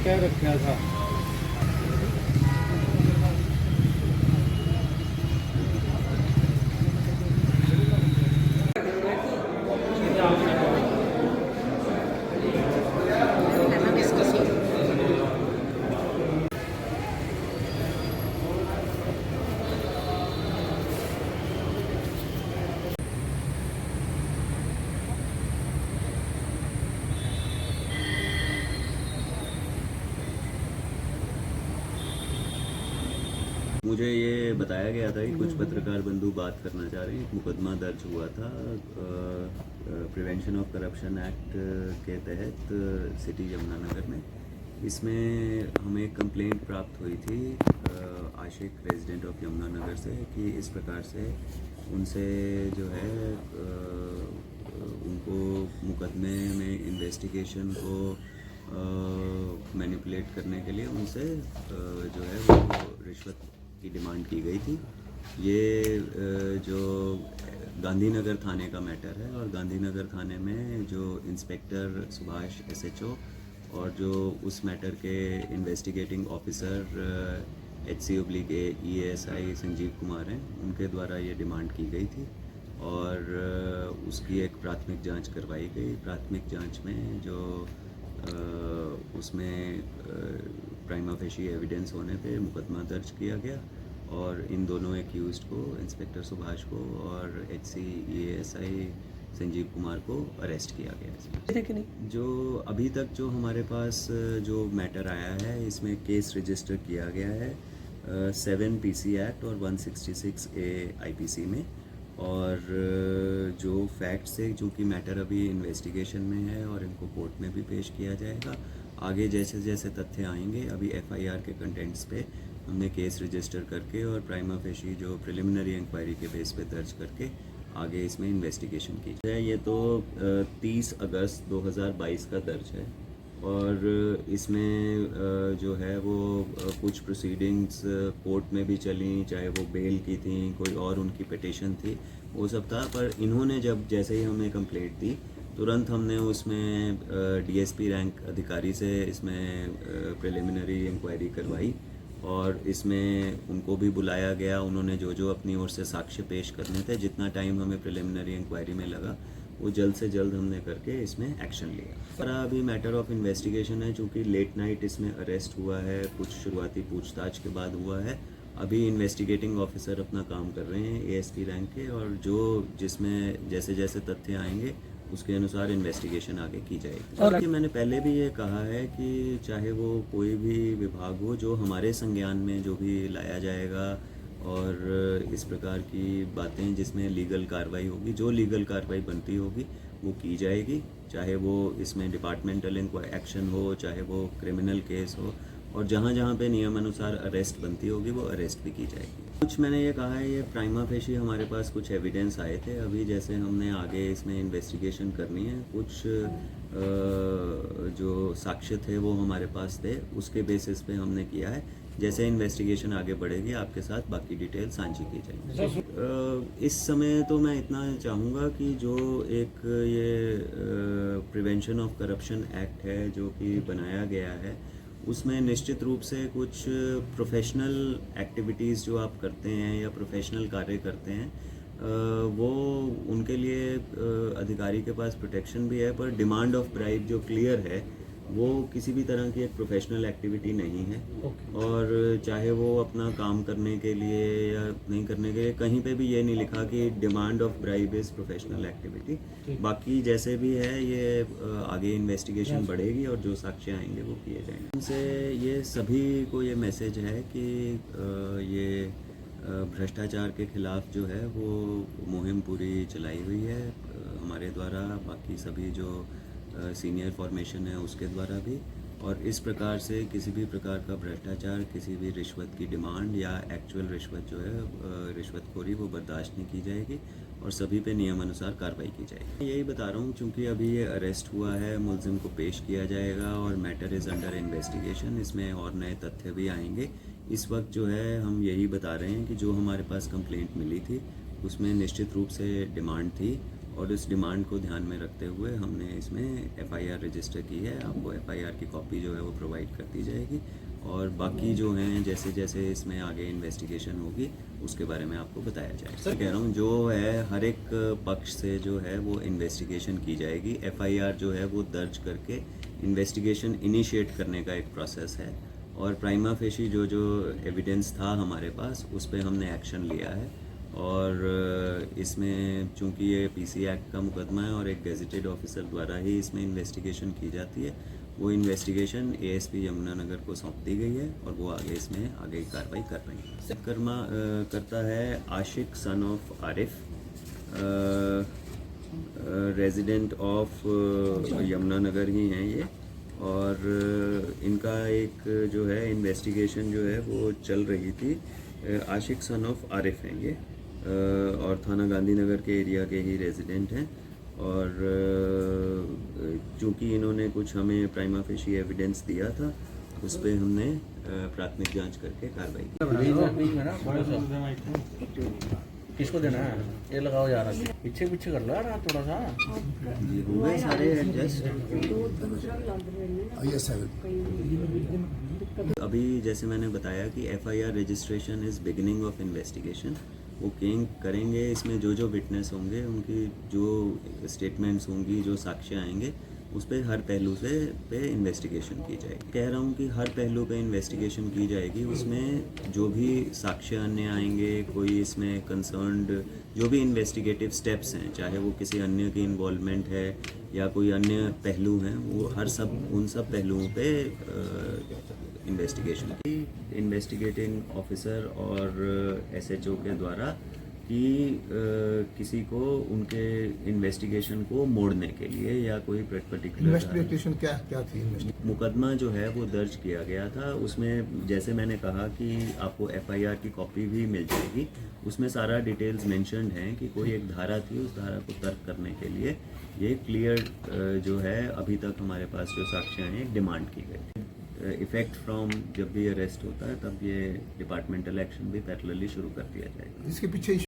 कह रखा था। मुझे ये बताया गया था कि कुछ पत्रकार बंधु बात करना चाह रहे हैं। एक मुकदमा दर्ज हुआ था प्रिवेंशन ऑफ करप्शन एक्ट के तहत सिटी यमुनानगर में। इसमें हमें एक कंप्लेंट प्राप्त हुई थी आशिक रेजिडेंट ऑफ यमुनानगर से कि इस प्रकार से उनसे जो है उनको मुकदमे में इन्वेस्टिगेशन को मैनिपुलेट करने के लिए उनसे जो है वो रिश्वत की डिमांड की गई थी। ये जो गांधीनगर थाने का मैटर है और गांधीनगर थाने में जो इंस्पेक्टर सुभाष एसएचओ और जो उस मैटर के investigating officer HC/A EASI Sanjeev Kumar हैं, उनके द्वारा ये डिमांड की गई थी और उसकी एक प्राथमिक जांच करवाई गई। प्राथमिक जांच में जो उसमें प्राइमा फेशी एविडेंस होने पे मुकदमा दर्ज किया गया और इन दोनों एक्यूज्ड को, इंस्पेक्टर सुभाष को और HC EASI संजीव कुमार को अरेस्ट किया गया। जो अभी तक जो हमारे पास जो मैटर आया है, इसमें केस रजिस्टर किया गया है 7 PC एक्ट और 166A IPC में। और जो फैक्ट्स है, चूँकि मैटर अभी इन्वेस्टिगेशन में है और इनको कोर्ट में भी पेश किया जाएगा। आगे जैसे जैसे तथ्य आएंगे, अभी FIR के कंटेंट्स पे हमने केस रजिस्टर करके और प्राइमा फेशी जो प्रिलिमिनरी इंक्वायरी के बेस पे दर्ज करके आगे इसमें इन्वेस्टिगेशन की जाए। ये तो 30 अगस्त 2022 का दर्ज है और इसमें जो है वो कुछ प्रोसीडिंग्स कोर्ट में भी चली, चाहे वो बेल की थी, कोई और उनकी पिटिशन थी, वो सब था। पर इन्होंने जब जैसे ही हमें कंप्लेंट दी, तुरंत हमने उसमें DSP रैंक अधिकारी से इसमें प्रिलिमिनरी इंक्वायरी करवाई और इसमें उनको भी बुलाया गया। उन्होंने जो जो अपनी ओर से साक्ष्य पेश करने थे, जितना टाइम हमें प्रिलिमिनरी इंक्वायरी में लगा, वो जल्द से जल्द हमने करके इसमें एक्शन लिया। पर अभी मैटर ऑफ इन्वेस्टिगेशन है, चूँकि लेट नाइट इसमें अरेस्ट हुआ है, कुछ शुरुआती पूछताछ के बाद हुआ है। अभी इन्वेस्टिगेटिंग ऑफिसर अपना काम कर रहे हैं ASP रैंक के, और जो जिसमें जैसे जैसे तथ्य आएंगे उसके अनुसार इन्वेस्टिगेशन आगे की जाएगी। और मैंने पहले भी ये कहा है कि चाहे वो कोई भी विभाग हो, जो हमारे संज्ञान में जो भी लाया जाएगा और इस प्रकार की बातें जिसमें लीगल कार्रवाई होगी, जो लीगल कार्रवाई बनती होगी वो की जाएगी। चाहे वो इसमें डिपार्टमेंटल एक्शन हो, चाहे वो क्रिमिनल केस हो, और जहाँ जहाँ पे नियम अनुसार अरेस्ट बनती होगी वो अरेस्ट भी की जाएगी। कुछ मैंने ये कहा है, ये प्राइमा फेशी हमारे पास कुछ एविडेंस आए थे। अभी जैसे हमने आगे इसमें इन्वेस्टिगेशन करनी है, कुछ जो साक्ष्य थे वो हमारे पास थे, उसके बेसिस पे हमने किया है। जैसे इन्वेस्टिगेशन आगे बढ़ेगी आपके साथ बाकी डिटेल साझी की जाएगी। इस समय तो मैं इतना चाहूँगा कि जो एक ये प्रिवेंशन ऑफ करप्शन एक्ट है जो कि बनाया गया है, उसमें निश्चित रूप से कुछ प्रोफेशनल एक्टिविटीज़ जो आप करते हैं या प्रोफेशनल कार्य करते हैं, वो उनके लिए अधिकारी के पास प्रोटेक्शन भी है। पर डिमांड ऑफ ब्राइब जो क्लियर है, वो किसी भी तरह की एक प्रोफेशनल एक्टिविटी नहीं है। और चाहे वो अपना काम करने के लिए या नहीं करने के लिए, कहीं पे भी ये नहीं लिखा कि demand of bribe is professional activity. बाकी जैसे भी है ये आगे इन्वेस्टिगेशन बढ़ेगी और जो साक्ष्य आएंगे वो किए जाएंगे। उनसे ये सभी को ये मैसेज है कि ये भ्रष्टाचार के खिलाफ जो है वो मुहिम पूरी चलाई हुई है हमारे द्वारा, बाकी सभी जो सीनियर फॉर्मेशन है उसके द्वारा भी। और इस प्रकार से किसी भी प्रकार का भ्रष्टाचार, किसी भी रिश्वत की डिमांड या एक्चुअल रिश्वत जो है रिश्वतखोरी, वो बर्दाश्त नहीं की जाएगी और सभी पे नियम अनुसार कार्रवाई की जाएगी। यही बता रहा हूँ, चूँकि अभी ये अरेस्ट हुआ है, मुलजिम को पेश किया जाएगा और मैटर इज़ अंडर इन्वेस्टिगेशन, इसमें और नए तथ्य भी आएंगे। इस वक्त जो है हम यही बता रहे हैं कि जो हमारे पास कंप्लेंट मिली थी उसमें निश्चित रूप से डिमांड थी और इस डिमांड को ध्यान में रखते हुए हमने इसमें एफआईआर रजिस्टर की है। आपको एफआईआर की कॉपी जो है वो प्रोवाइड कर दी जाएगी और बाकी जो हैं जैसे जैसे इसमें आगे इन्वेस्टिगेशन होगी उसके बारे में आपको बताया जाएगा। सर कह रहा हूँ जो है हर एक पक्ष से जो है वो इन्वेस्टिगेशन की जाएगी। एफआईआर जो है वो दर्ज करके इन्वेस्टिगेशन इनिशिएट करने का एक प्रोसेस है और प्राइमा फेशी जो जो एविडेंस था हमारे पास उस पर हमने एक्शन लिया है और इसमें चूंकि ये पीसी एक्ट का मुकदमा है और एक गेजेटेड ऑफिसर द्वारा ही इसमें इन्वेस्टिगेशन की जाती है, वो इन्वेस्टिगेशन एएसपी यमुनानगर को सौंप दी गई है और वो आगे इसमें आगे कार्रवाई कर रही है। करता है Ashiq son of Arif, resident of Yamunanagar ही हैं ये और इनका एक जो है इन्वेस्टिगेशन जो है वो चल रही थी। आशिक सन ऑफ आरिफ हैं ये और थाना गांधीनगर के एरिया के ही रेजिडेंट हैं और चूँकि इन्होंने कुछ हमें प्राइमा फेशी एविडेंस दिया था उस पर हमने प्राथमिक जांच करके कार्रवाई की। किसको देना है? ये लगाओ यार, पीछे पीछे कर लो यार थोड़ा सा। ये हुए सारे एडजस्ट। अभी जैसे मैंने बताया कि FIR registration is beginning of investigation. वो करेंगे इसमें जो जो विटनेस होंगे उनकी जो स्टेटमेंट्स होंगी जो साक्ष्य आएंगे उस पर हर पहलू से पे इन्वेस्टिगेशन की जाएगी। कह रहा हूँ कि हर पहलू पे इन्वेस्टिगेशन की जाएगी, उसमें जो भी साक्ष्य अन्य आएंगे, कोई इसमें कंसर्न्ड जो भी इन्वेस्टिगेटिव स्टेप्स हैं, चाहे वो किसी अन्य की इन्वॉल्वमेंट है या कोई अन्य पहलू हैं, वो उन सब पहलुओं पे इन्वेस्टिगेशन की। इन्वेस्टिगेटिंग ऑफिसर और एसएचओ के द्वारा कि किसी को उनके इन्वेस्टिगेशन को मोड़ने के लिए या कोई पर्टिकुलर इन्वेस्टिगेशन क्या थी? मुकदमा जो है वो दर्ज किया गया था। उसमें जैसे मैंने कहा कि आपको एफआईआर की कॉपी भी मिल जाएगी, उसमें सारा डिटेल्स मेंशन्ड हैं कि कोई एक धारा थी, उस धारा को तर्क करने के लिए ये क्लियर जो है अभी तक हमारे पास जो साक्ष्य हैं डिमांड की गई। इफेक्ट फ्रॉम जब भी अरेस्ट होता है तब ये डिपार्टमेंटल एक्शन भी पैरेलली शुरू कर दिया जाएगा। इसके पीछे